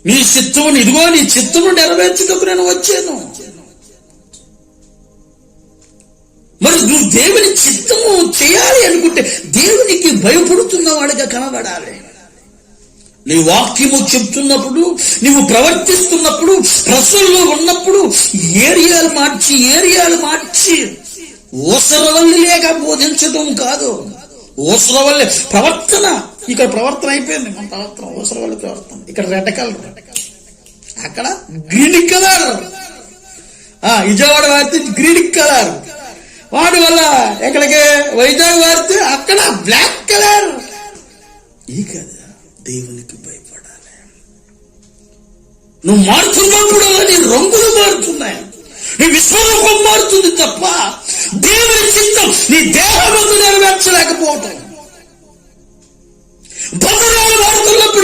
నీ చిత్తమును, ఇదిగో నీ చిత్తమును నెరవేర్చుటకు నేను వచ్చాను. మరి నువ్వు దేవుని చిత్తము చేయాలి అనుకుంటే దేవునికి భయపడుతున్న వాడిగా కనబడాలి. నీ వాక్యము చెప్తున్నప్పుడు, నీవు ప్రవర్తిస్తున్నప్పుడు, ప్రజల్లో ఉన్నప్పుడు ఏరియాలు మార్చి ఊసరవల్లి లేక బోధించడం కాదు. ఊసరవల్లి ప్రవర్తన, ఇక్కడ ప్రవర్తన అయిపోయింది. మన ప్రవర్తన ఊసరవల్లి ప్రవర్తన. ఇక్కడ రెడ్ కలర్, అక్కడ గ్రీన్ కలర్. విజయవాడ వాడితే గ్రీన్ కలర్, వాడి వల్ల ఎక్కడికి వైజాగ్ వాడితే అక్కడ బ్లాక్ కలర్. ఈ కదా దేవునికి భయపడాలి. నువ్వు మారుతున్నప్పుడు నీ రంగులు మారుతున్నాయి, నీ విశ్వరూపం మారుతుంది తప్ప దేవుని చిత్తం నీ దేహమందు నెరవేర్చలేకపోవటం. బంధనాలు